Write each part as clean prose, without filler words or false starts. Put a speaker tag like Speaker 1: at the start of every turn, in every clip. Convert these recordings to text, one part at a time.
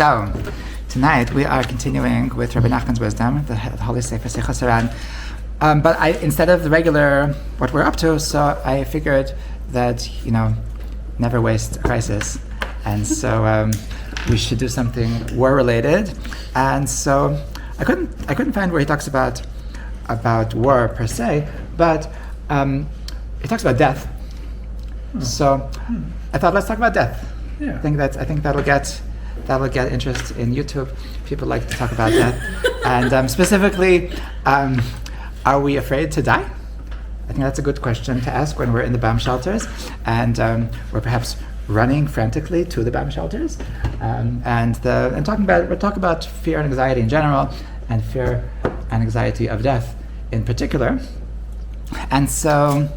Speaker 1: So, tonight we are continuing with Rabbi Nachman's wisdom, the Holy Sefer Sichos Haran. But instead of the regular, what we're up to, so I figured that, never waste a crisis. And so we should do something war-related. And so I couldn't find where he talks about war per se, but he talks about death. So I thought, let's talk about death.
Speaker 2: Yeah.
Speaker 1: I think that'll get interest in YouTube. People like to talk about death, and specifically, are we afraid to die? I think that's a good question to ask when we're in the bomb shelters, and we're perhaps running frantically to the bomb shelters, we'll talk about fear and anxiety in general, and fear and anxiety of death in particular, and so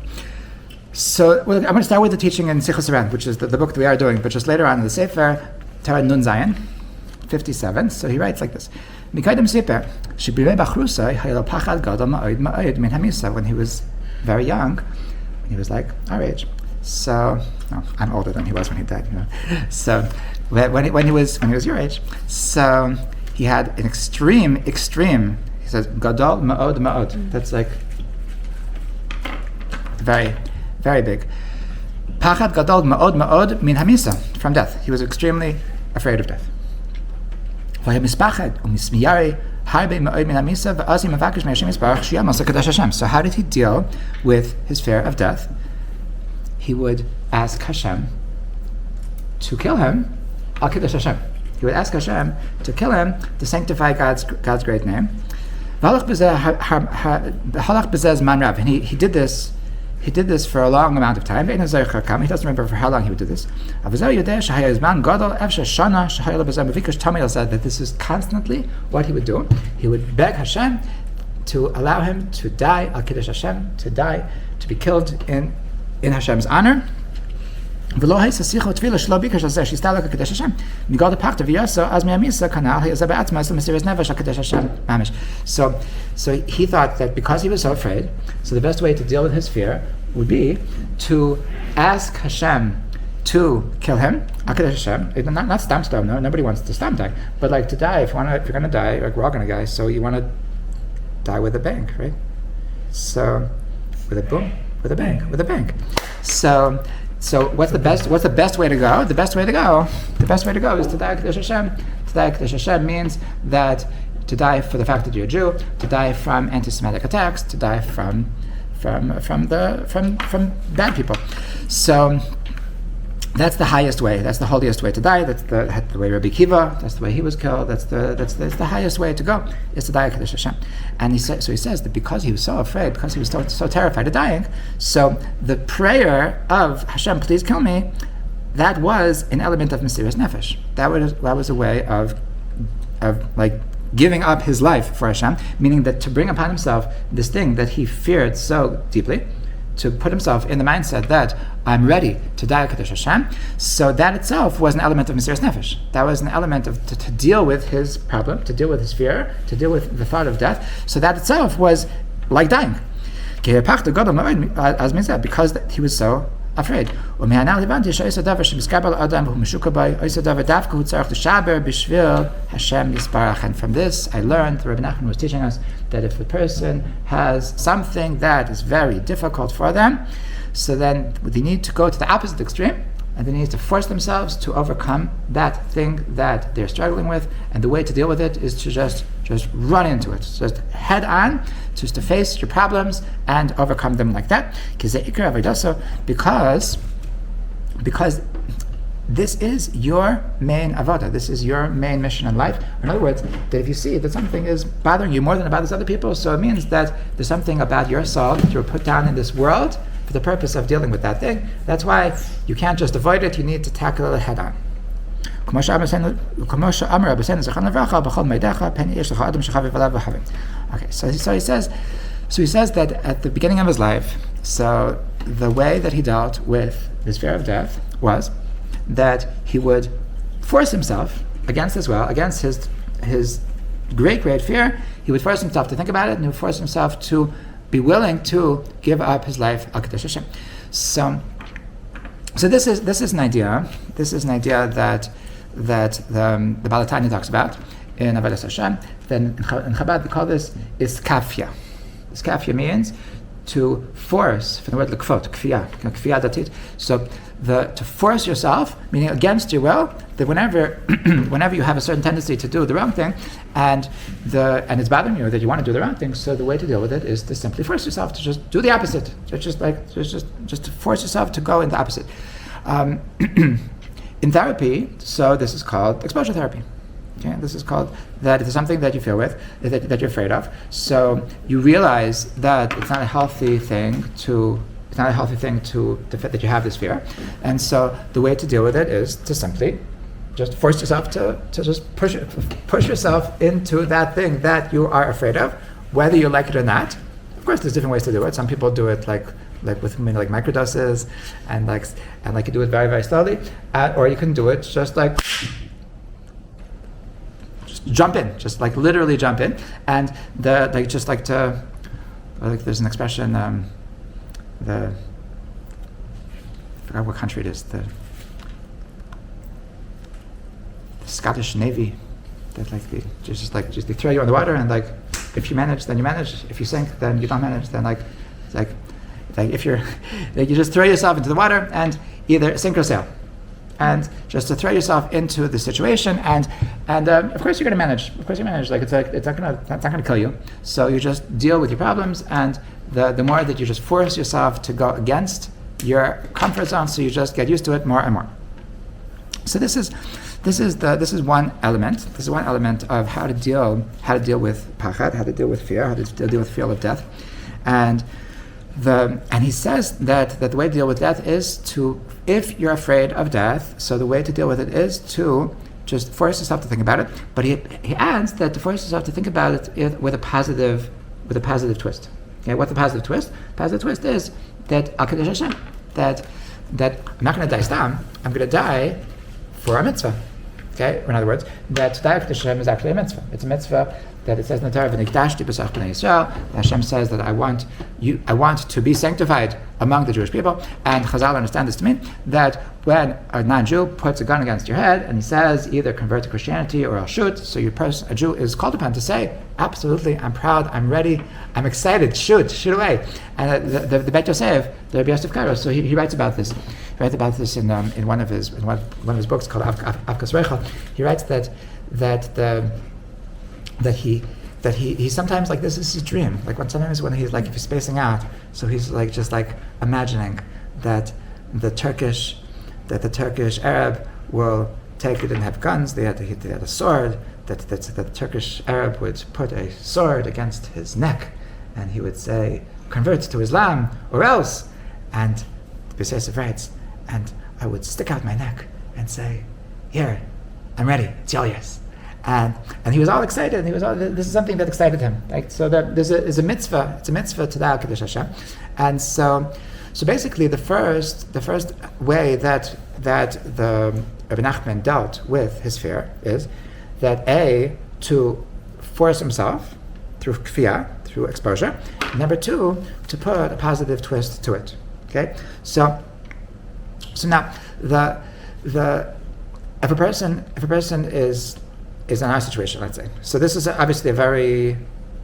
Speaker 1: I'm going to start with the teaching in Sichos Haran, which is the book that we are doing, but just later on in the Sefer, Torah Nun Zayin, 57. So he writes like this: Mikaydim Siper, Shibirei Bachrusai Hayel Pachad Gadol Ma'od Ma'od Min Hamisa. When he was very young, when he was like our age. So I'm older than he was when he died. So when he was your age, so he had an extreme. He says Gadol Ma'od Ma'od. That's like very, very big. Pachad gadol ma'od ma'od min hamisa, from death. He was extremely afraid of death. So how did he deal with his fear of death? He would ask Hashem to kill him. Al Kiddush Hashem. He would ask Hashem to kill him, to sanctify God's great name. And he did this. He did this for a long amount of time. He doesn't remember for how long he would do this. Said that this is constantly what he would do. He would beg Hashem to allow him to die, al Kiddush Hashem, to die, to be killed in Hashem's honor. So he thought that because he was so afraid, so the best way to deal with his fear would be to ask Hashem to kill him. Not stamp stone. No, nobody wants to stamp die, but like to die. If you're going to die, like we're all going to die, so you want to die with a bang, right? So with a boom, with a bang. So what's the best way to go? The best way to go is to die Kiddush Hashem. To die Kiddush Hashem means that to die for the fact that you're a Jew, to die from anti-Semitic attacks, to die from bad people. So that's the highest way. That's the holiest way to die. That's the way Rabbi Kiva. That's the way he was killed. That's the highest way to go, is to die Kiddush Hashem. And he says that because he was so afraid, because he was so terrified of dying, so the prayer of Hashem, please kill me, that was an element of Mesiras Nefesh. That was a way of like giving up his life for Hashem, meaning that to bring upon himself this thing that he feared so deeply, to put himself in the mindset that I'm ready to die Kiddush Hashem. So that itself was an element of Mesiras Nefesh. That was an element of to deal with his problem, to deal with his fear, to deal with the thought of death. So that itself was like dying. As means that because he was so afraid. And from this I learned, Rabbi Nachman was teaching us, that if a person has something that is very difficult for them, so then they need to go to the opposite extreme, and they need to force themselves to overcome that thing that they're struggling with, and the way to deal with it is to just run into it, just head on, just to face your problems and overcome them like that. Because this is your main avodah, this is your main mission in life. In other words, that if you see that something is bothering you more than it bothers other people, so it means that there's something about your soul that you're put down in this world for the purpose of dealing with that thing. That's why you can't just avoid it, you need to tackle it head on. Okay, so he says that at the beginning of his life, so the way that he dealt with his fear of death was that he would force himself against his great fear. He would force himself to think about it, and he would force himself to be willing to give up his life al Kiddush Hashem. So this is an idea. This is an idea that the Baal HaTanya talks about in Avodas Hashem, then in Chabad they call this iskafia. Iskafia means to force, from the word lekfot, kfiyah, kfiyah datit. So to force yourself, meaning against your will, that whenever you have a certain tendency to do the wrong thing, and it's bothering you that you want to do the wrong thing, so the way to deal with it is to simply force yourself to just do the opposite. Just to force yourself to go in the opposite. In therapy, so this is called exposure therapy. Okay, this is called that it is something that you feel with, that you're afraid of. So you realize that it's not a healthy thing that you have this fear, and so the way to deal with it is to simply just force yourself to just push yourself into that thing that you are afraid of, whether you like it or not. Of course, there's different ways to do it. Some people do it like with microdoses, and you do it very, very slowly, or you can do it just jump in, just like literally jump in, and there's an expression, I forgot what country it is, the Scottish Navy, that they throw you in the water, and if you manage, then you manage. If you sink, then you don't manage. Then if you just throw yourself into the water and either sink or sail. And just to throw yourself into the situation, and of course you're going to manage. Of course you manage. It's not going to kill you. So you just deal with your problems, and the more that you just force yourself to go against your comfort zone, so you just get used to it more and more. So this is one element. This is one element of how to deal with pachad, how to deal with fear, how to deal with fear of death, and he says that the way to deal with death is to, if you're afraid of death, so the way to deal with it is to just force yourself to think about it. But he adds that to force yourself to think about it with a positive twist. Okay, what's the positive twist? Positive twist is that Al Kadesh Hashem, that I'm not going to die stam, I'm going to die for a mitzvah. Okay, in other words, that to die Al Kadesh Hashem is actually a mitzvah. It's a mitzvah that it says in the Torah, "V'nikdashti b'sach b'nei Yisrael." Hashem says that I want to be sanctified among the Jewish people, and Chazal understand this to mean that when a non-Jew puts a gun against your head and he says either convert to Christianity or I'll shoot, so a Jew is called upon to say, absolutely, I'm proud, I'm ready, I'm excited, shoot away. And the Beit Yosef, the Rabbi Yosef Karo, so he writes about this. He writes about this in one of his books called Avkas Reichel. He writes that he sometimes, this is his dream. Sometimes when he's if he's spacing out, so he's just imagining that the Turkish Arab will take, they didn't have guns, they had a sword, that the Turkish Arab would put a sword against his neck, and he would say, convert to Islam or else. And the B'Yosef writes, and I would stick out my neck and say, here, I'm ready, it's all yours. And he was all excited, and this is something that excited him. So that is a mitzvah. It's a mitzvah to Al Kadesh Hashem, and so basically the first way that the Rabbi Nachman dealt with his fear is that to force himself through kfiyah, through exposure. Number two, to put a positive twist to it. Okay, so now if a person is in our situation, let's say. So this is obviously a very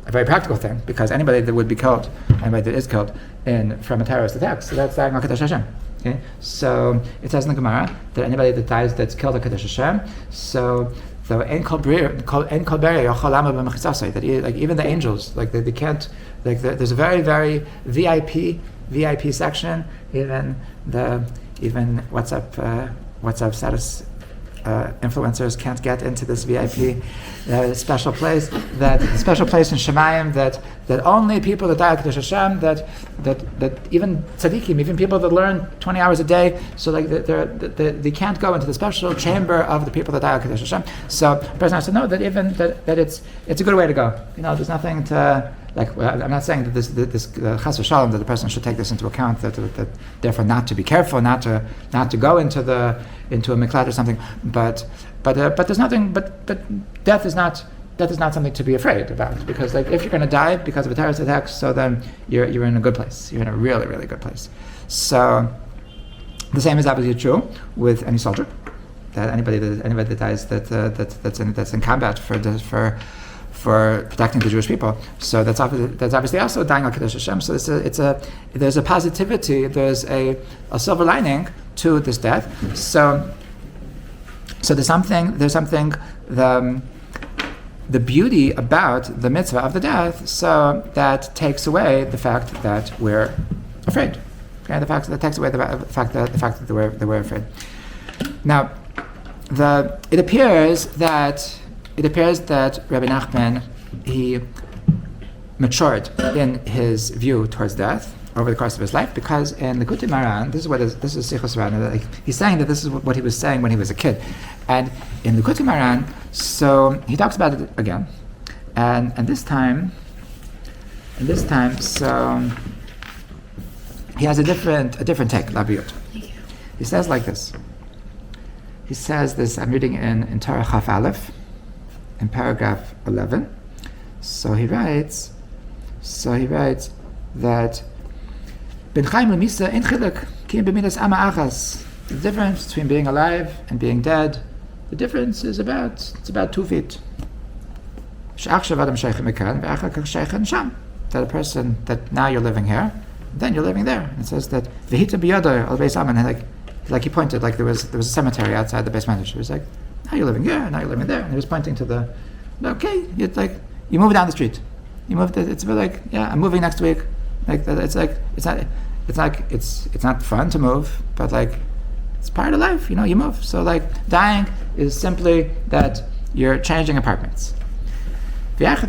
Speaker 1: practical thing, because anybody that would be killed, anybody that is killed from a terrorist attack, so that's dying al Kadesh Hashem. Okay? So it says in the Gemara that anybody that dies that's killed al Kadesh Hashem, so ein kol beria yochal lama b'mechisasai, that even the angels, they can't, there's a very, very VIP section, even WhatsApp status influencers can't get into this VIP special place in Shemayim, that only people that die al Kadesh Hashem, that even tzaddikim, even people that learn 20 hours a day, so they can't go into the special chamber of the people that die al Kadesh Hashem. So the person has to know that even that it's a good way to go. There's nothing to I'm not saying that this chas v'shalom, that the person should take this into account, that therefore not to be careful, not to go into a miklat or something, but there's nothing. But death is not something to be afraid about, because if you're going to die because of a terrorist attack, so then you're in a good place. You're in a really, really good place. So the same is obviously true with any soldier. that anybody that dies that's in combat for protecting the Jewish people. So that's obviously also dying al Kiddush Hashem. So there's a positivity, there's a silver lining to this death. So there's something the beauty about the mitzvah of the death, so that takes away the fact that we're afraid. Okay, the fact that takes away the fact that we're afraid. Now, it appears that Rabbi Nachman, he matured in his view towards death over the course of his life, because in the Likutei Moharan, this is Sichos Haran, he's saying that this is what he was saying when he was a kid, and in the Likutei Moharan, so he talks about it again, and this time, so he has a different take. Labiyut. He says like this. He says this. I'm reading in Torah Chaf Aleph, in paragraph 11. So he writes that Ben Chaim Lemisa in Chiluk Kim B'midas Ama Achas. The difference between being alive and being dead, the difference is about 2 feet. That a person, that now you're living here, then you're living there. It says that V'hita b'yadar al beis aman, like he pointed, like there was a cemetery outside the base manager. He was like, now you're living here, now you're living there, and he was pointing to the, okay, you move down the street. You move. It's a bit like, yeah, I'm moving next week. Like it's not fun to move, but like it's part of life. You move. So like dying is simply that you're changing apartments. That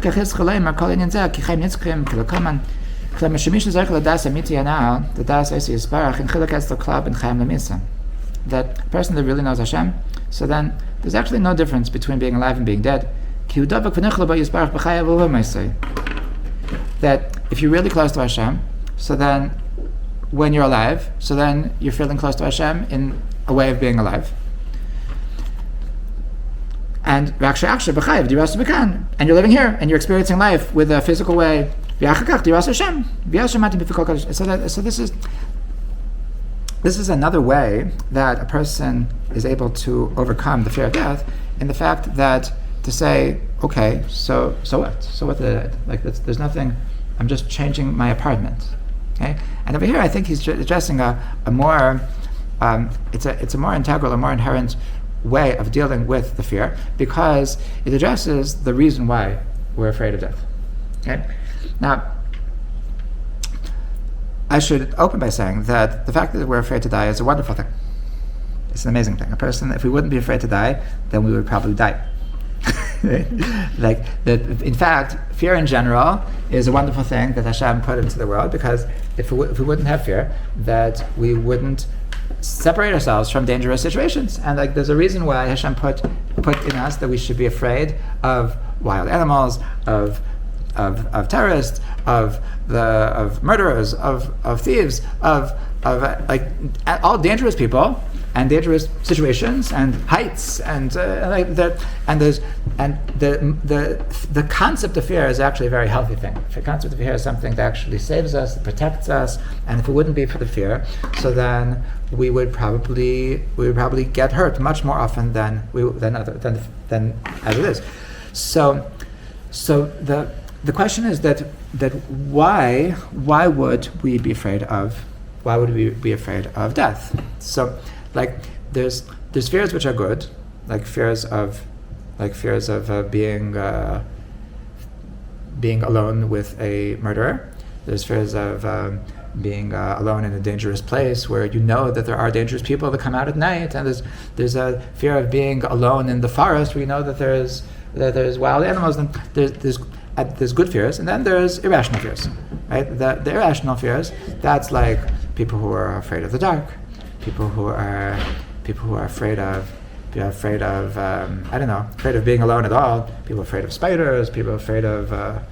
Speaker 1: person that really knows Hashem, so then there's actually no difference between being alive and being dead. That if you're really close to Hashem, so then when you're alive, so then you're feeling close to Hashem in a way of being alive. And you're living here, and you're experiencing life with a physical way. So this is another way that a person is able to overcome the fear of death, in the fact that to say, okay, so what? So what did I do? Like there's nothing. I'm just changing my apartment. Okay, and over here I think he's addressing a more it's a more integral, a more inherent way of dealing with the fear, because it addresses the reason why we're afraid of death. Okay, now I should open by saying that the fact that we're afraid to die is a wonderful thing. It's an amazing thing. A person, if we wouldn't be afraid to die, then we would probably die. Like that. In fact, fear in general is a wonderful thing that Hashem put into the world, because if we wouldn't have fear, that we wouldn't separate ourselves from dangerous situations. And like, there's a reason why Hashem put in us that we should be afraid of wild animals, of terrorists, of murderers, of thieves, of like all dangerous people and dangerous situations and heights and the concept of fear is actually a very healthy thing. The concept of fear is something that actually saves us, protects us, and if it wouldn't be for the fear, so then we would probably get hurt much more often than as it is. So the question is that why would we be afraid of death? So like there's fears which are good, like fears of being alone with a murderer. There's fears of being alone in a dangerous place where you know that there are dangerous people that come out at night, and there's a fear of being alone in the forest where you know that there's wild animals, and there's good fears, and then there's irrational fears, right? The irrational fears, that's like people who are afraid of the dark, people who are afraid of afraid of being alone at all, people afraid of spiders, people afraid of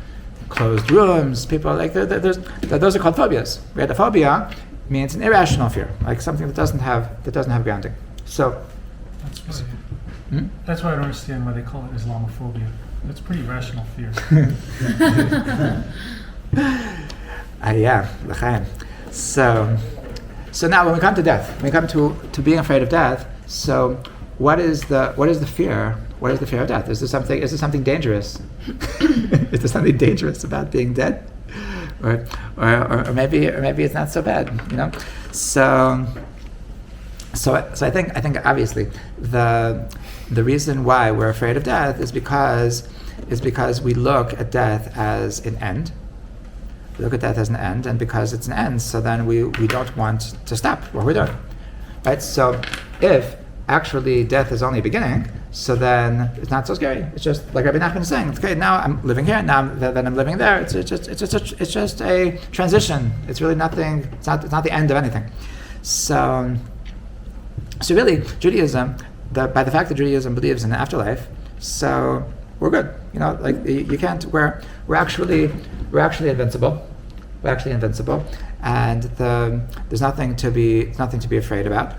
Speaker 1: closed rooms, people like those are called phobias. Right? A phobia means an irrational fear, like something that doesn't have grounding. So
Speaker 2: that's why I don't understand why they call it Islamophobia. It's pretty rational fear.
Speaker 1: Yeah, l'chaim. So now when we come to death, when we come to being afraid of death, so what is the fear? What is the fear of death? Is there something dangerous? Is there something dangerous about being dead? Or maybe it's not so bad, So I think obviously the reason why we're afraid of death is because we look at death as an end. We look at death as an end, and because it's an end, so then we don't want to stop what we're doing, right? So if actually death is only a beginning, so then it's not so scary. It's just like Rabbi Nachman is saying. It's okay. Now I'm living here. Now then I'm living there. It's just a transition. It's really nothing. It's not the end of anything. So really, Judaism, by the fact that Judaism believes in the afterlife, so we're good. You can't. We're actually invincible. We're actually invincible, and there's nothing to be afraid about.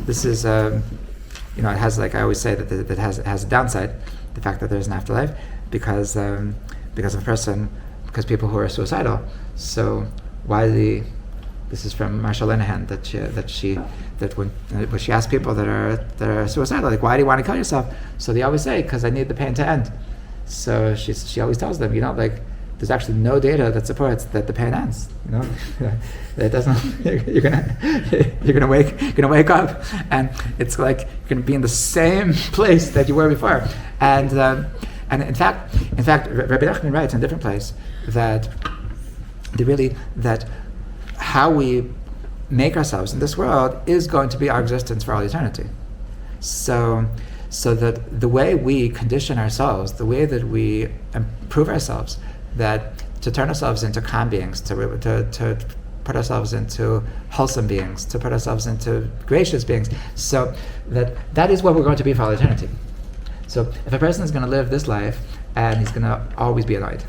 Speaker 1: This is it has, like I always say, that it has a downside, the fact that there's an afterlife, because people who are suicidal. So this is from Marsha Linehan, that when she asks people that are suicidal, like, why do you want to kill yourself? So they always say, because I need the pain to end. So she always tells them, there's actually no data that supports that the pain ends. It doesn't. You're gonna wake up, and it's like you're gonna be in the same place that you were before. And in fact, Rabbi Nachman writes in a different place that how we make ourselves in this world is going to be our existence for all eternity. So that the way we condition ourselves, the way that we improve ourselves, that to turn ourselves into calm beings, to put ourselves into wholesome beings, to put ourselves into gracious beings, so that is what we're going to be for all eternity. So if a person is going to live this life and he's going to always be annoyed,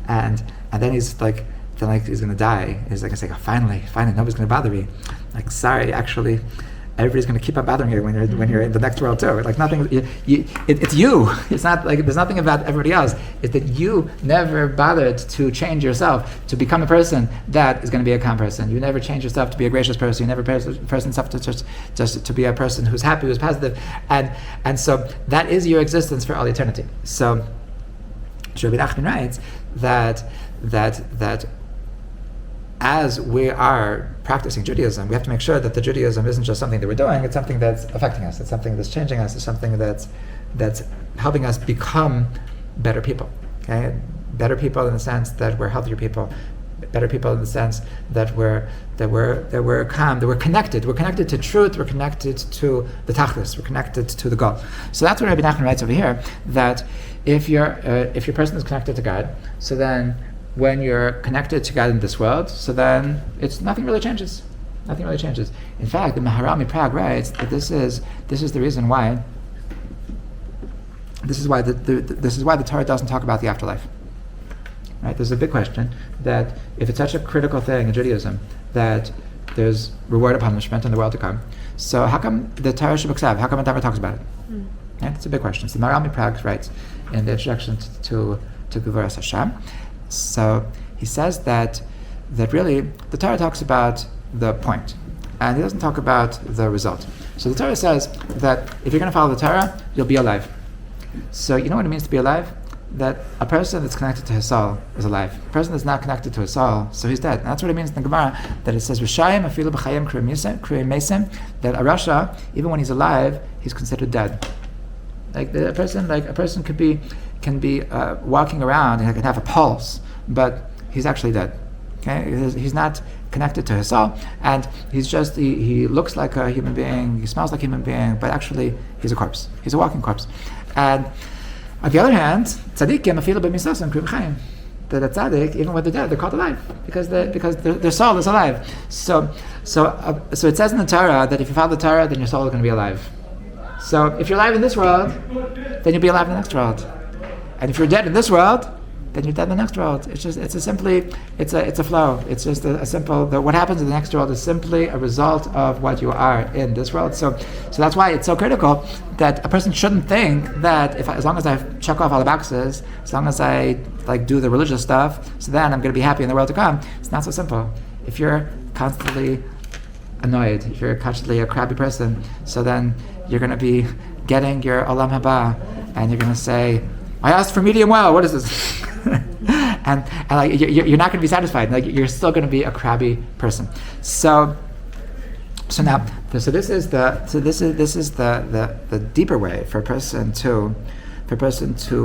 Speaker 1: and then he's going to die, he's like, oh, finally, nobody's going to bother me. Like, sorry, actually, everybody's going to keep on bothering you when you're in the next world too. Like, nothing, it's you. It's not like there's nothing about everybody else. It's that you never bothered to change yourself to become a person that is going to be a calm person. You never change yourself to be a gracious person. You never person yourself to just to be a person who's happy, who's positive, and so that is your existence for all eternity. So Rabbi Nachman writes that as we are practicing Judaism, we have to make sure that the Judaism isn't just something that we're doing, it's something that's affecting us, it's something that's changing us, it's something that's helping us become better people. Okay? Better people in the sense that we're healthier people, better people in the sense that we're calm, that we're connected to truth, we're connected to the tachlis, we're connected to the goal. So that's what Rabbi Nachman writes over here, that if your person is connected to God, so then when you're connected to God in this world, so then nothing really changes. Nothing really changes. In fact, the Haran Prague writes that this is the reason why. This is why the Torah doesn't talk about the afterlife. Right? There's a big question that if it's such a critical thing in Judaism that there's reward and punishment in the world to come, so how come the Torah Shabbat? How come it never talks about it? Right? It's a big question. So the Haran Prague writes in the introduction to Gevuras Hashem. So he says that really the Torah talks about the point, and he doesn't talk about the result. So the Torah says that if you're going to follow the Torah, you'll be alive. So you know what it means to be alive? That a person that's connected to his soul is alive. A person that's not connected to his soul, so he's dead. And that's what it means in the Gemara, that it says Rishayim afilu b'chayim kriyim mesim, that a rasha, even when he's alive, he's considered dead. Like a person can be walking around and can have a pulse, but he's actually dead. Okay, he's not connected to his soul, and he looks like a human being, he smells like a human being, but actually he's a corpse. He's a walking corpse. And on the other hand, tzaddikim afilu b'misasam kriyim chayim. That a tzaddik, even when they're dead, they're called alive because their soul is alive. So it says in the Torah that if you follow the Torah, then your soul is going to be alive. So if you're alive in this world, then you'll be alive in the next world. And if you're dead in this world, then you're dead in the next world. It's a flow. It's just a simple. What happens in the next world is simply a result of what you are in this world. So that's why it's so critical that a person shouldn't think that as long as I check off all the boxes, as long as I do the religious stuff, so then I'm going to be happy in the world to come. It's not so simple. If you're constantly annoyed, if you're constantly a crabby person, so then you're going to be getting your olam haba, and you're going to say, I asked for medium well, what is this? and like you're not going to be satisfied. Like you're still going to be a crabby person. So now, this is the deeper way for a person to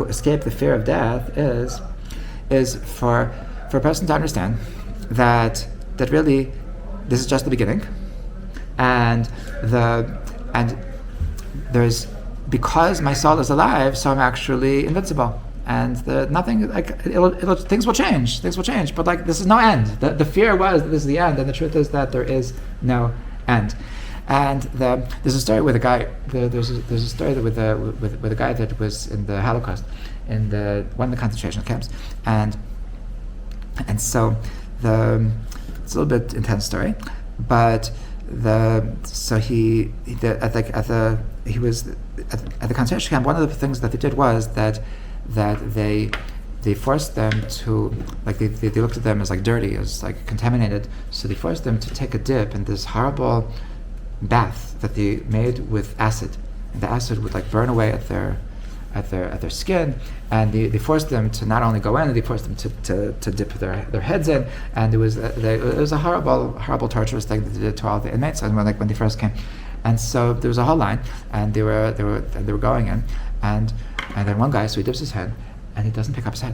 Speaker 1: escape the fear of death is for a person to understand that really this is just the beginning, and there's, because my soul is alive, so I'm actually invincible, and nothing, like things will change, but like this is no end. The fear was that this is the end, and the truth is that there is no end. And there's a story with a guy. There's a story with a guy that was in the Holocaust, in one of the concentration camps, and so it's a little bit intense story, but he was at the concentration camp. One of the things that they did was that they forced them to, like, they looked at them as like dirty, as like contaminated. So they forced them to take a dip in this horrible bath that they made with acid, and the acid would like burn away at their skin, and they forced them to not only go in, and they forced them to dip their heads in, and it was a horrible torturous thing that they did to all the inmates, and when they first came. And so there was a whole line, and they were going in, and then one guy, so he dips his head, and he doesn't pick up his head,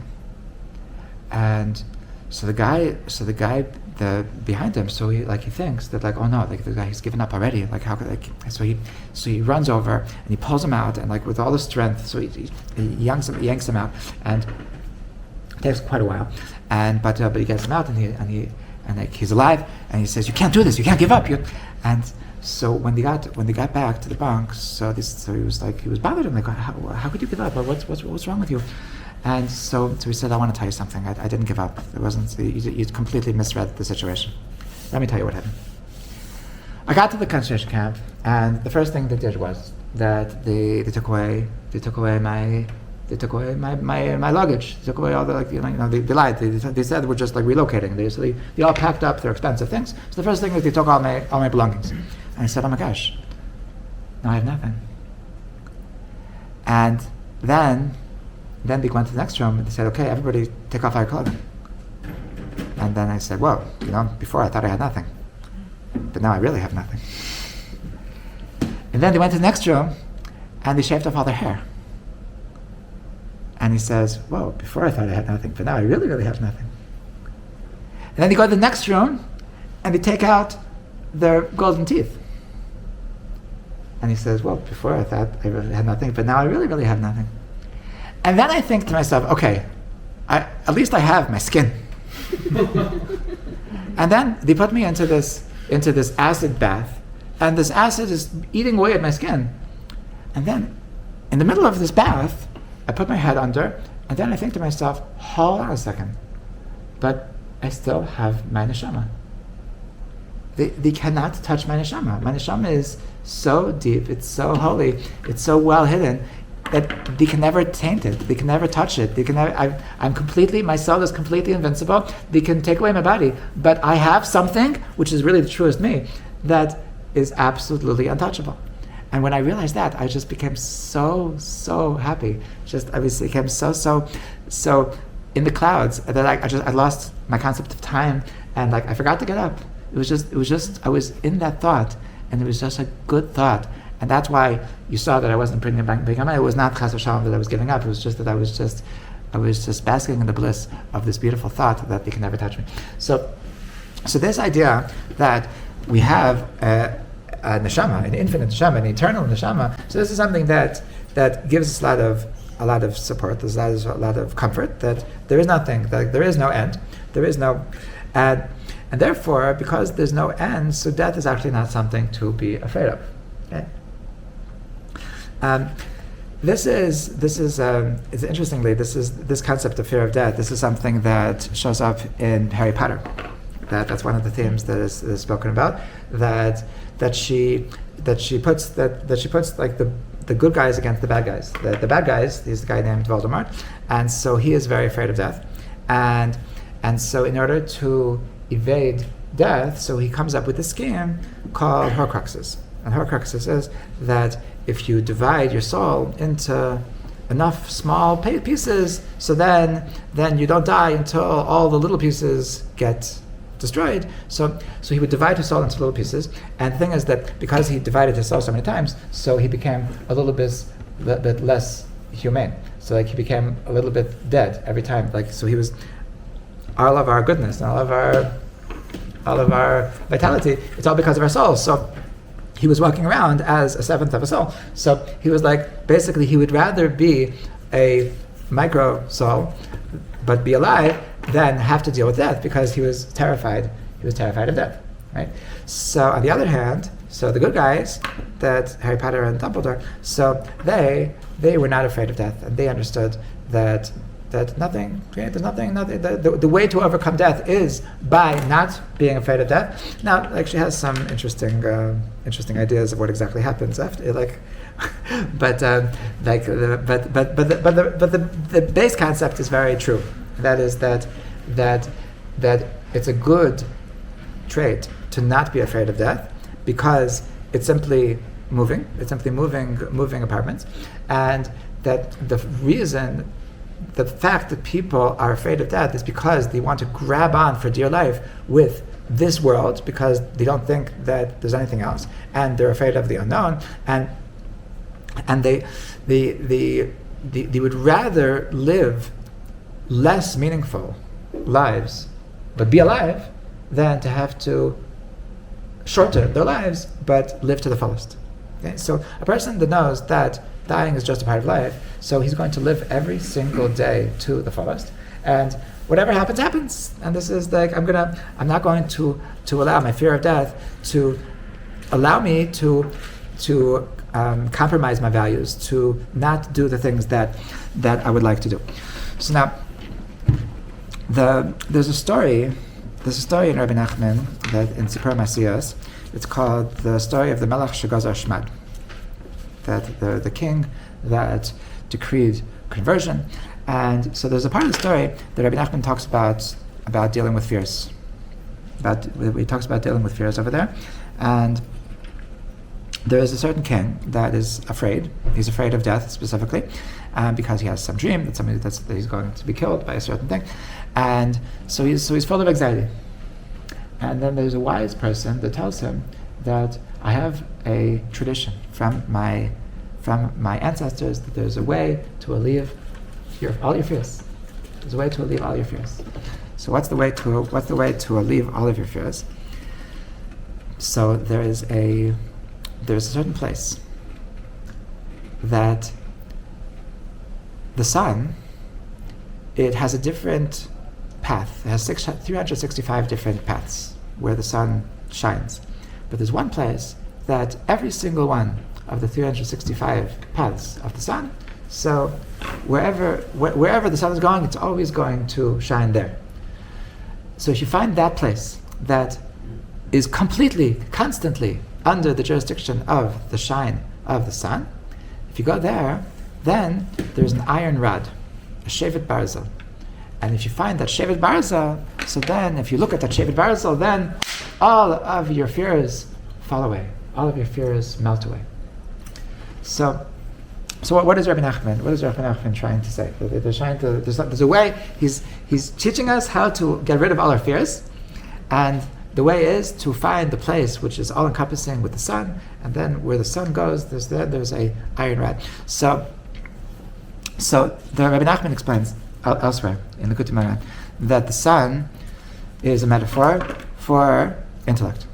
Speaker 1: and so the guy behind him, so he thinks that, like, oh no, like the guy, he's given up already, like how could, like, so he runs over and he pulls him out, and like with all his strength, so he yanks him out, and it takes quite a while, but he gets him out, and like he's alive, and he says, you can't do this, you can't give up, and so when they got back to the bunk, so he was bothered, and like, how could you give up? What's wrong with you? And so he said, I want to tell you something. I didn't give up. It wasn't. You completely misread the situation. Let me tell you what happened. I got to the concentration camp, and the first thing they did was that they took away my luggage. They took away all the, like, they lied. They said we're just like relocating. They all packed up their expensive things. So the first thing is they took all my belongings. And I said, oh my gosh, now I have nothing. And then they went to the next room and they said, okay, everybody take off our clothing. And then I said, whoa, before I thought I had nothing, but now I really have nothing. And then they went to the next room and they shaved off all their hair. And he says, whoa, before I thought I had nothing, but now I really, really have nothing. And then they go to the next room and they take out their golden teeth. And he says, well, before I thought I really had nothing, but now I really, really have nothing. And then I think to myself, okay, at least I have my skin. And then they put me into this acid bath, and this acid is eating away at my skin. And then, in the middle of this bath, I put my head under, and then I think to myself, hold on a second, but I still have my neshama. They cannot touch my neshama. My neshama is so deep, it's so holy, it's so well hidden, that they can never taint it, they can never touch it, my soul is completely invincible, they can take away my body, but I have something, which is really the truest me, that is absolutely untouchable. And when I realized that, I just became so happy. I became so in the clouds that I lost my concept of time, and like I forgot to get up. It was just I was in that thought, and it was just a good thought. And that's why you saw that I wasn't bringing back. It was not chas v'shalom that I was giving up. It was just that I was just basking in the bliss of this beautiful thought that they can never touch me. So this idea that we have a neshama, an infinite neshama, an eternal neshama. So this is something that gives us a lot of support. There's a lot of comfort that there is nothing, that there is no end, there is no, and therefore, because there's no end, so death is actually not something to be afraid of. Okay? Interestingly, this concept of fear of death. This is something that shows up in Harry Potter. That's one of the themes that is spoken about. That she puts like the good guys against the bad guys. The bad guys, he's the guy named Voldemort, and so he is very afraid of death, and so in order to evade death, so he comes up with a scheme called Horcruxes. And Horcruxes is that if you divide your soul into enough small pieces, so then you don't die until all the little pieces get destroyed. So he would divide his soul into little pieces, and the thing is that because he divided his soul so many times, so he became a little bit less humane. So like he became a little bit dead every time. Like so he was all of our goodness and all of our vitality. It's all because of our souls. So he was walking around as a seventh of a soul. So he was like, basically he would rather be a micro soul, but be alive, than have to deal with death, because he was terrified. He was terrified of death, right? So on the other hand, so the good guys, that Harry Potter and Dumbledore, so they were not afraid of death, and they understood that nothing, there's nothing. The way to overcome death is by not being afraid of death. Now, it actually has some interesting ideas of what exactly happens after, like, but the base concept is very true. That is that it's a good trait to not be afraid of death, because it's simply moving. It's simply moving apartments, and that the fact that people are afraid of death is because they want to grab on for dear life with this world, because they don't think that there's anything else, and they're afraid of the unknown, and they would rather live less meaningful lives, but be alive, than to have to shorten their lives but live to the fullest. Okay? So a person that knows that dying is just a part of life, so he's going to live every single day to the fullest, and whatever happens, happens. And this is like, I'm not going to allow my fear of death to allow me to compromise my values, to not do the things that I would like to do. So now, there's a story in Rabbi Nachman, that in Sichos, it's called the story of the Melech Shegazar Shmad, that the king that decreed conversion. And so there's a part of the story that Rabbi Nachman talks about dealing with fears. He talks about dealing with fears over there. And there is a certain king that is afraid. He's afraid of death specifically, because he has some dream that he's going to be killed by a certain thing, and so he's full of anxiety. And then there's a wise person that tells him that I have a tradition from my ancestors that there's a way to alleviate all your fears. There's a way to alleviate all your fears. So what's the way to alleviate all of your fears? So there's a certain place that the sun, it has a different path. It has 365 different paths where the sun shines. But there's one place that every single one of the 365 paths of the sun, so wherever the sun is going, it's always going to shine there. So if you find that place that is completely, constantly under the jurisdiction of the shine of the sun, if you go there, then there's an iron rod, a shevet barzel. And if you find that shevet barzel, so then if you look at that shevet barzel, then all of your fears fall away. All of your fears melt away. So what is Rabbi Nachman? What is Rabbi Nachman trying to say? There's a way, he's teaching us how to get rid of all our fears, and the way is to find the place which is all-encompassing with the sun, and then where the sun goes, there's a iron rod. So the Rabbi Nachman explains elsewhere in the Likutei Moharan that the sun is a metaphor for intellect.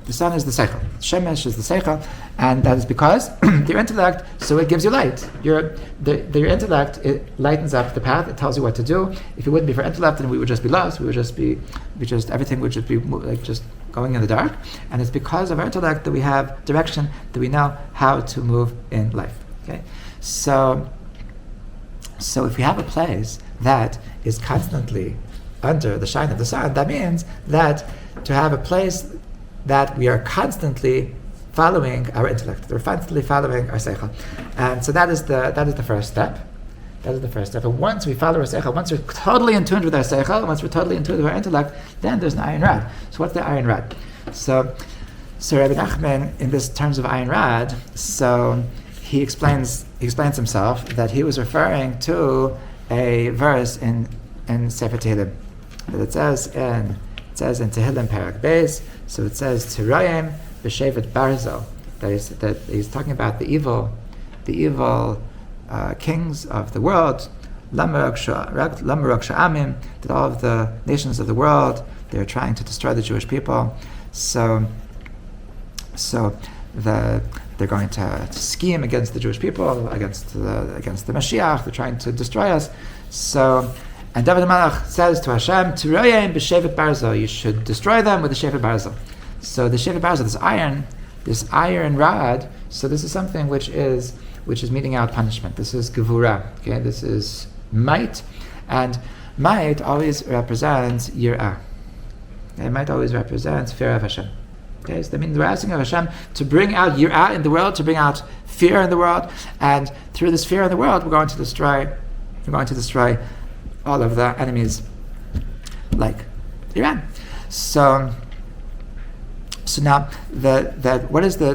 Speaker 1: The sun is the seichel. Shemesh is the seichel, and that is because your intellect, so it gives you light. Your intellect, it lightens up the path. It tells you what to do. If it wouldn't be for intellect, then we would just be lost. Everything would just be like just going in the dark. And it's because of our intellect that we have direction, that we know how to move in life. Okay, so if we have a place that is constantly under the shine of the sun, that means that to have a place that we are constantly following our intellect, we're constantly following our seichel, and so that is the first step. That is the first step. And once we follow our seichel, once we're totally in tune with our seichel, once we're totally in tune with our intellect, then there's an ayin rad. So what's the ayin rad? So Rabbi Nachman, in this terms of ayin rad, so he explains himself that he was referring to a verse in Sefer Tehillim. That it says in Tehillim Parak Beis. So it says Tirayim b'shevet barzel. That he's talking about the evil kings of the world. Lamarok sha'amim, that all of the nations of the world, they're trying to destroy the Jewish people. So they're going to scheme against the Jewish people, against the Mashiach. They're trying to destroy us. So, and David HaMelech says to Hashem, "Tiroyim b'shevet barzel." You should destroy them with the shevet barzel. So the shevet barzel, this iron rod. So this is something which is meting out punishment. This is gevura. Okay, this is might, and might always represents yirah. Okay, might always represents fear of Hashem. Okay, so that means we're asking of Hashem to bring out yirah in the world, to bring out fear in the world, and through this fear in the world, we're going to destroy all of the enemies, like Iran. So now what is the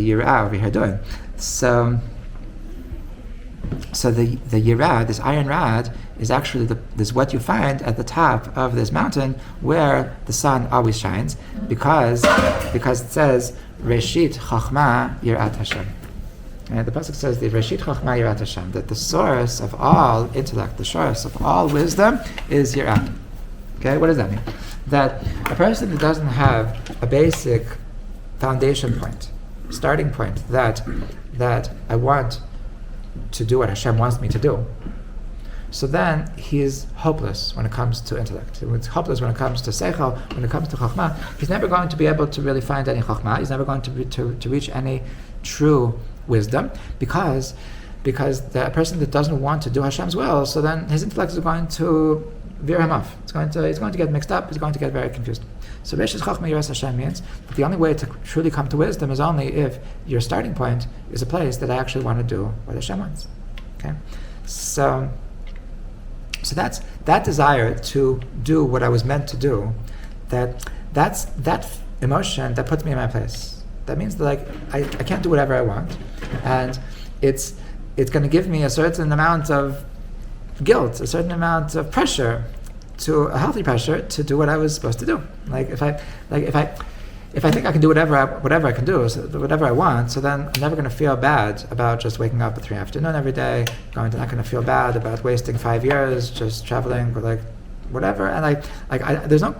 Speaker 1: yirah over here doing? So the yirah, this iron rod, is actually this what you find at the top of this mountain where the sun always shines, because it says Reshit Chachma Yirat Hashem. And the pasuk says the Reshit Chachma Yirat Hashem, that the source of all intellect, the source of all wisdom is Yirat. Okay, what does that mean? That a person who doesn't have a basic foundation point, starting point, that I want to do what Hashem wants me to do, so then he is hopeless when it comes to intellect. He's hopeless when it comes to seichel, when it comes to chachma. He's never going to be able to really find any chachma. He's never going to reach any true wisdom, because the person that doesn't want to do Hashem's will, so then his intellect is going to veer him off. He's going to get mixed up. He's going to get very confused. So Reshit Chachma Yiras Hashem means that the only way to truly come to wisdom is only if your starting point is a place that I actually want to do what Hashem wants. Okay, so that's that desire to do what I was meant to do. That's that emotion that puts me in my place. That means that I can't do whatever I want, and it's going to give me a certain amount of guilt, a certain amount of pressure, to a healthy pressure to do what I was supposed to do. If I think I can do whatever I can do, so whatever I want, so then I'm never going to feel bad about just waking up at 3 p.m. every day. Not going to feel bad about wasting 5 years just traveling, or whatever. And there's no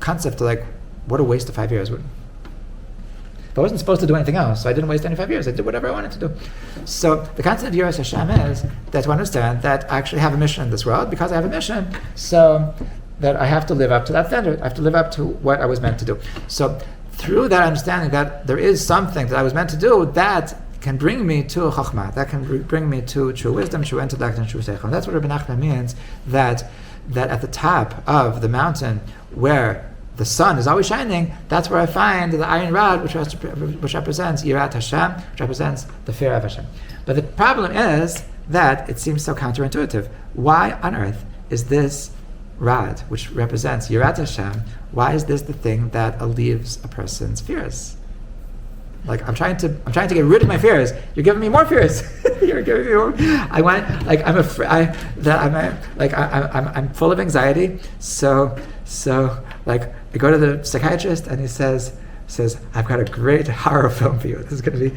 Speaker 1: concept of what a waste of 5 years would. I wasn't supposed to do anything else, so I didn't waste any 5 years. I did whatever I wanted to do. So the concept of Yiras Hashem is that to understand that I actually have a mission in this world, because I have a mission, so that I have to live up to that standard. I have to live up to what I was meant to do. So through that understanding that there is something that I was meant to do, that can bring me to chachma, that can bring me to true wisdom, true intellect, and true seichel. That's what Rabbi Nachman means, that at the top of the mountain where the sun is always shining, that's where I find the iron rod, which represents Yirat Hashem, which represents the fear of Hashem. But the problem is that it seems so counterintuitive. Why on earth is this rod, which represents Yirat Hashem, why is this the thing that alleviates a person's fears? I'm trying to get rid of my fears. You're giving me more fears. You're giving me more. I'm afraid I'm full of anxiety. So I go to the psychiatrist and he says, I've got a great horror film for you. This is going to be,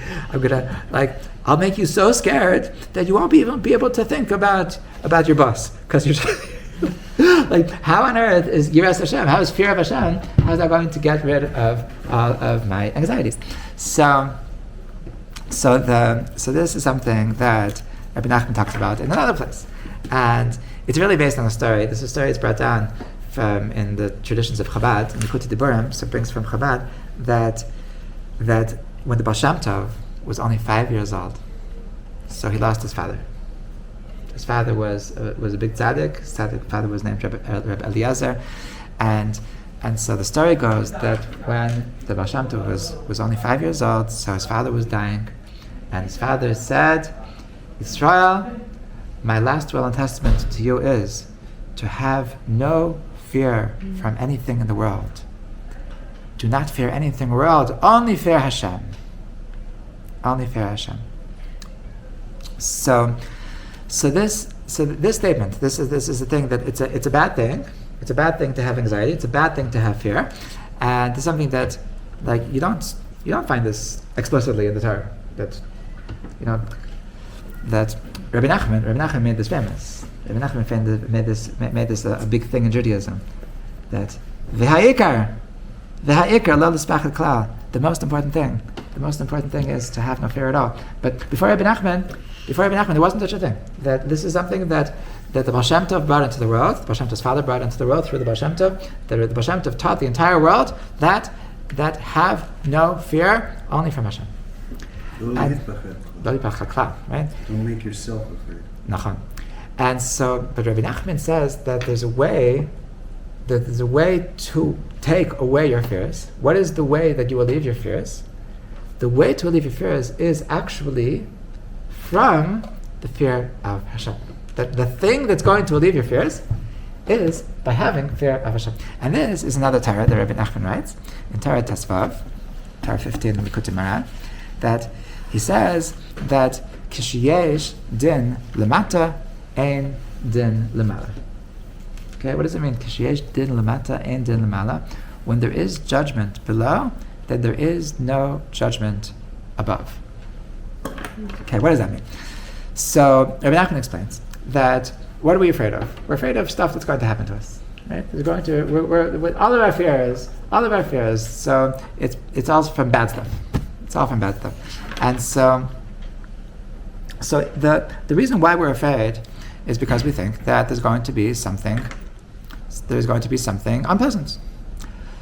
Speaker 1: I'll make you so scared that you won't even be able to think about your boss, because you're how on earth is Yiras Hashem? How is fear of Hashem? How is that going to get rid of all of my anxieties? So this is something that Rabbi Nachman talks about in another place, and it's really based on a story. This story is brought down from in the traditions of Chabad, in the Kuti Diburim, so it brings from Chabad that when the Baal Shem Tov was only 5 years old, so he lost his father. His father was a big tzaddik. His father was named Rabbi Eliezer, and so the story goes that when the Baal Shem Tov was only 5 years old, so his father was dying, and his father said, Israel, my last will and testament to you is to have no fear from anything in the world. Do not fear anything in the world, only fear Hashem. Only fear Hashem. So this statement, this is the thing that it's a bad thing. It's a bad thing to have anxiety. It's a bad thing to have fear, and it's something that, like, you don't find this explicitly in the Torah. That Rabbi Nachman made this famous. Rabbi Nachman made this a big thing in Judaism. That v'ha'ikar lo l'spachad klal. The most important thing is to have no fear at all. But before Rabbi Nachman, there wasn't such a thing. That this is something that the Baal Shem Tov brought into the world. The Baal Shem Tov's father brought into the world through the Baal Shem Tov. That the Baal Shem Tov taught the entire world that have no fear, only from Hashem. Right?
Speaker 3: Don't make yourself afraid.
Speaker 1: Nachon. And so, but Rabbi Nachman says that there's a way to take away your fears. What is the way that you will leave your fears? The way to leave your fears is actually from the fear of Hashem. That the thing that's going to relieve your fears is by having fear of Hashem. And this is another Torah that Rabbi Nachman writes in Torah Tesvav, Torah 15 in Likutei Moharan, that he says that kishiyesh din lemata ein din lemala. Okay, what does it mean? Kishiyesh din lemata ein din lemala. When there is judgment below, then there is no judgment above. Okay, what does that mean? So Rabbi Nachman explains that what are we afraid of? We're afraid of stuff that's going to happen to us. Right? We're with all of our fears. So it's all from bad stuff. It's all from bad stuff. And so the reason why we're afraid is because we think that there's going to be something unpleasant.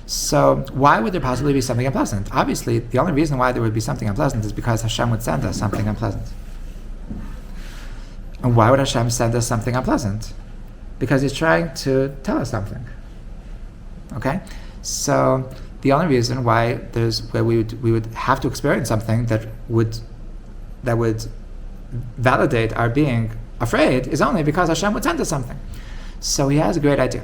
Speaker 1: So why would there possibly be something unpleasant? Obviously, the only reason why there would be something unpleasant is because Hashem would send us something unpleasant. And why would Hashem send us something unpleasant? Because He's trying to tell us something. Okay? So the only reason why we would have to experience something that would validate our being afraid is only because Hashem would send us something. So He has a great idea.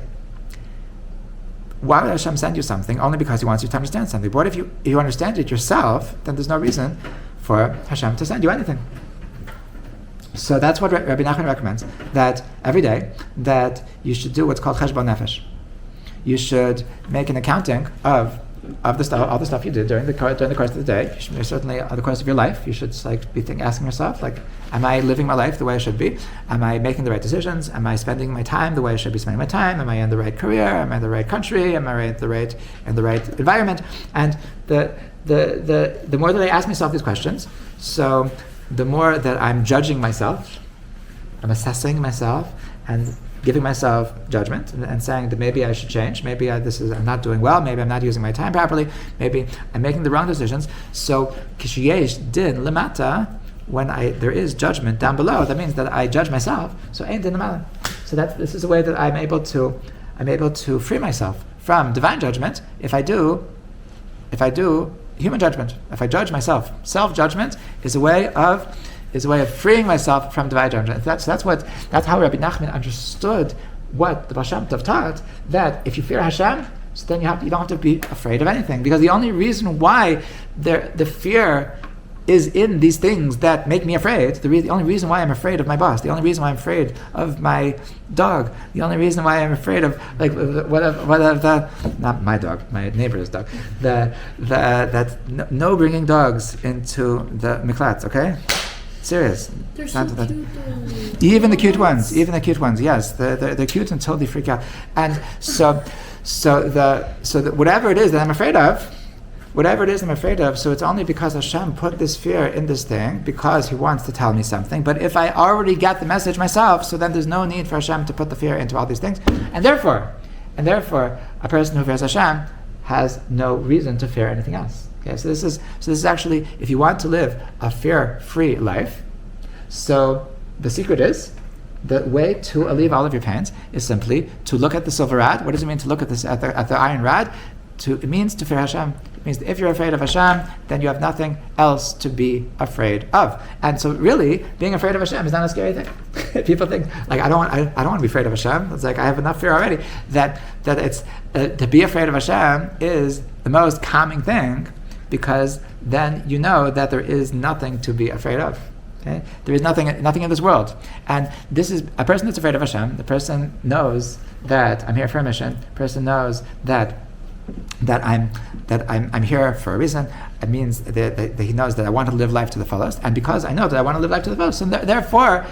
Speaker 1: Why would Hashem send you something? Only because He wants you to understand something. But what if you understand it yourself? Then there's no reason for Hashem to send you anything. So that's what Rabbi Nachman recommends, that every day that you should do what's called cheshbon nefesh. You should make an accounting of the stuff, all the stuff you did during the course of the day. You should, certainly, the course of your life, you should be asking yourself, am I living my life the way I should be? Am I making the right decisions? Am I spending my time the way I should be spending my time? Am I in the right career? Am I in the right country? Am I in the right environment? And the more that I ask myself these questions, so the more that I'm judging myself, I'm assessing myself and giving myself judgment and saying that maybe I should change, maybe I'm not doing well, maybe I'm not using my time properly, maybe I'm making the wrong decisions. So kishiyesh din lemata, when there is judgment down below, that means that I judge myself. So ein din lemala. So this is a way that I'm able to free myself from divine judgment if I do human judgment. If I judge myself, self-judgment is a way of freeing myself from divine judgment. That's how Rabbi Nachman understood what the Baal Shem Tov taught, that if you fear Hashem, so then you don't have to be afraid of anything, because the only reason why the fear is in these things that make me afraid. The only reason why I'm afraid of my boss, the only reason why I'm afraid of my dog, the only reason why I'm afraid of not my dog, my neighbor's dog, no bringing dogs into the miklat, okay? Serious.
Speaker 4: They're so cute.
Speaker 1: Even the cute ones, yes, they're cute until they freak out. And so whatever it is that I'm afraid of, so it's only because Hashem put this fear in this thing, because He wants to tell me something. But if I already get the message myself, so then there's no need for Hashem to put the fear into all these things. And therefore, a person who fears Hashem has no reason to fear anything else. Okay, so this is actually, if you want to live a fear-free life, so the secret is, the way to alleviate all of your pains is simply to look at the silver rod. What does it mean to look at the iron rod? It means to fear Hashem. It means that if you're afraid of Hashem, then you have nothing else to be afraid of. And so really, being afraid of Hashem is not a scary thing. People think, like, I don't want to be afraid of Hashem. It's like, I have enough fear already. That it's, to be afraid of Hashem is the most calming thing, because then you know that there is nothing to be afraid of. Okay? There is nothing in this world. And this is a person that's afraid of Hashem. The person knows that I'm here for a mission. The person knows that I'm here for a reason. It means that he knows that I want to live life to the fullest. And because I know that I want to live life to the fullest, and therefore,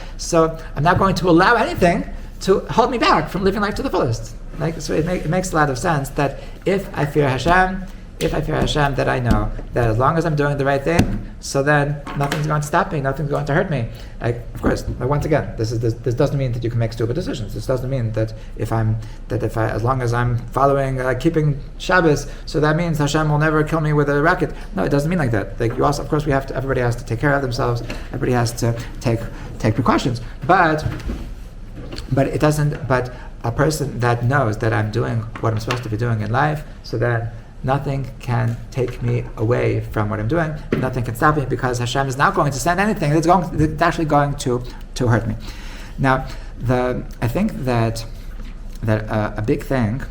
Speaker 1: I'm not going to allow anything to hold me back from living life to the fullest. So it makes a lot of sense that if I fear Hashem, that I know that as long as I'm doing the right thing, so then nothing's going to stop me, nothing's going to hurt me. Of course, once again, this doesn't mean that you can make stupid decisions. This doesn't mean that as long as I'm following, keeping Shabbos, so that means Hashem will never kill me with a rocket. No, it doesn't mean like that. Like, you also, of course, everybody has to take care of themselves. Everybody has to take precautions. But it doesn't. But a person that knows that I'm doing what I'm supposed to be doing in life, so that nothing can take me away from what I'm doing. Nothing can stop me, because Hashem is not going to send anything that's actually going to hurt me. Now, I think that a big thing.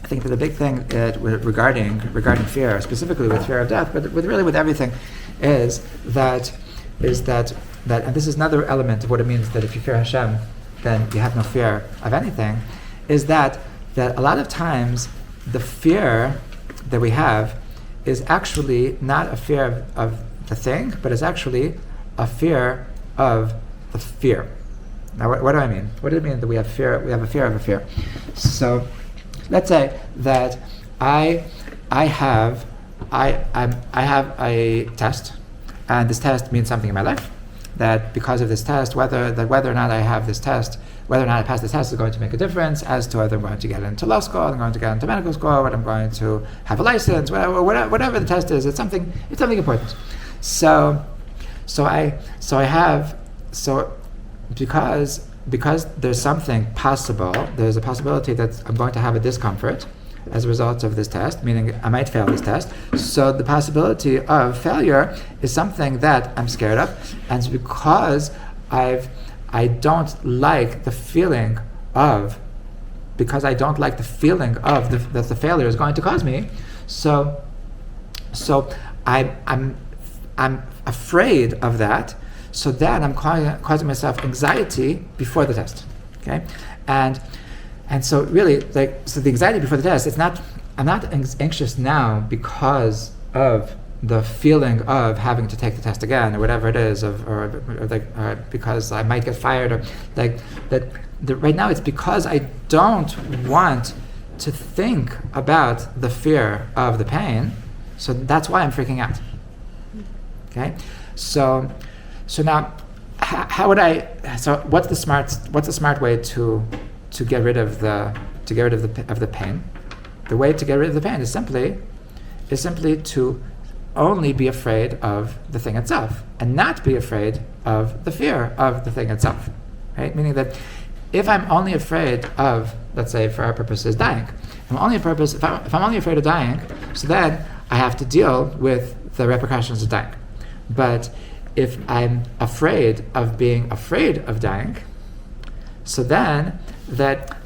Speaker 1: I think that a big thing regarding fear, specifically with fear of death, but really with everything, is that, and this is another element of what it means that if you fear Hashem, then you have no fear of anything, is that a lot of times the fear that we have is actually not a fear of the thing, but it's actually a fear of the fear. Now, what do I mean? What does it mean that we have fear? We have a fear of a fear. So, let's say that I have a test, and this test means something in my life. That because of this test, whether or not I have this test, whether or not I pass this test is going to make a difference as to whether I'm going to get into law school, I'm going to get into medical school, whether I'm going to have a license, whatever the test is, it's something important. So because there's something possible, there's a possibility that I'm going to have a discomfort as a result of this test, meaning I might fail this test. So the possibility of failure is something that I'm scared of, and it's because I don't like the feeling of that the failure is going to cause me. So I'm
Speaker 3: afraid of that, so then I'm causing myself anxiety before the test. Okay, and so really, so the anxiety before the test, I'm not anxious now because of the feeling of having to take the test again, or whatever it is, or because I might get fired, or right now it's because I don't want to think about the fear of the pain, so that's why I'm freaking out. Okay, so now how would I? So what's the smart way to get rid of the pain? The way to get rid of the pain is simply to only be afraid of the thing itself, and not be afraid of the fear of the thing itself. Right? Meaning that if I'm only afraid of, let's say for our purposes, dying, if I'm only afraid of dying, so then I have to deal with the repercussions of dying. But if I'm afraid of being afraid of dying, so then that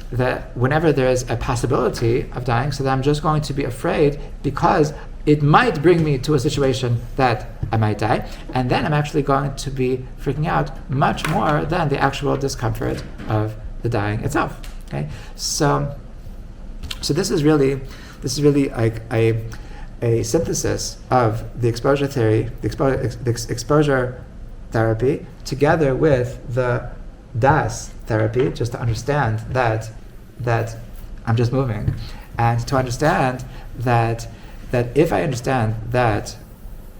Speaker 3: whenever there is a possibility of dying, so then I'm just going to be afraid because it might bring me to a situation that I might die, and then I'm actually going to be freaking out much more than the actual discomfort of the dying itself. Okay, so this is really like a synthesis of the exposure theory, the exposure therapy, together with the das therapy, just to understand that I'm just moving, and to understand that if I understand that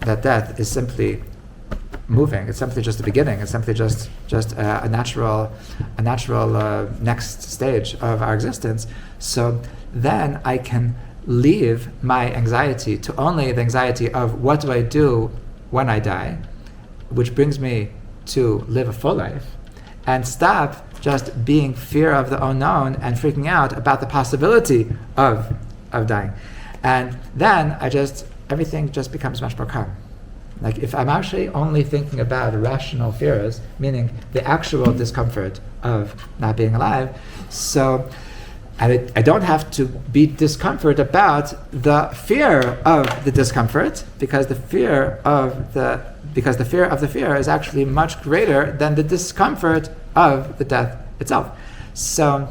Speaker 3: death is simply moving, it's simply just the beginning, it's simply just a natural next stage of our existence, so then I can leave my anxiety to only the anxiety of what do I do when I die, which brings me to live a full life, and stop just being fear of the unknown and freaking out about the possibility of dying. And then everything just becomes much more calm. Like if I'm actually only thinking about rational fears, meaning the actual discomfort of not being alive, so I don't have to be discomfort about the fear of the discomfort, because the fear of the fear is actually much greater than the discomfort of the death itself. So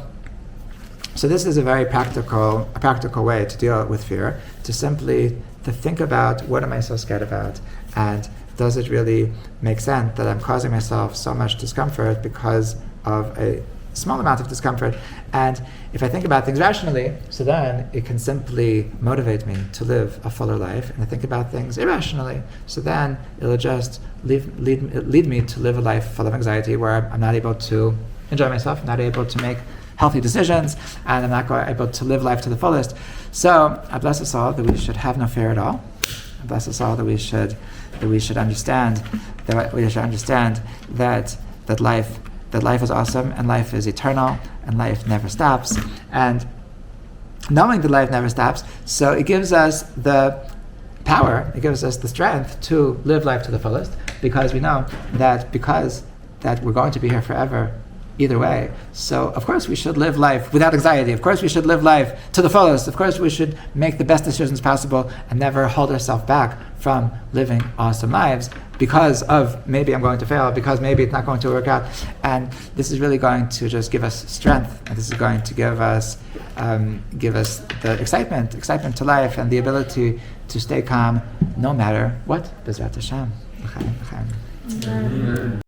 Speaker 3: this is a very practical way to deal with fear, to simply to think about, what am I so scared about? And does it really make sense that I'm causing myself so much discomfort because of a small amount of discomfort? And if I think about things rationally, so then it can simply motivate me to live a fuller life. And I think about things irrationally, so then it'll just lead me to live a life full of anxiety, where I'm not able to enjoy myself, I'm not able to make healthy decisions, and I'm not able to live life to the fullest. So I bless us all that we should have no fear at all. I bless us all that we should understand that life is awesome, and life is eternal, and life never stops. And knowing that life never stops, so it gives us the power, it gives us the strength to live life to the fullest, because we know that we're going to be here forever either way. So of course we should live life without anxiety. Of course we should live life to the fullest. Of course we should make the best decisions possible and never hold ourselves back from living awesome lives because of maybe I'm going to fail, because maybe it's not going to work out. And this is really going to just give us strength, and this is going to give us the excitement to life, and the ability to stay calm no matter what. B'ezrat Hashem.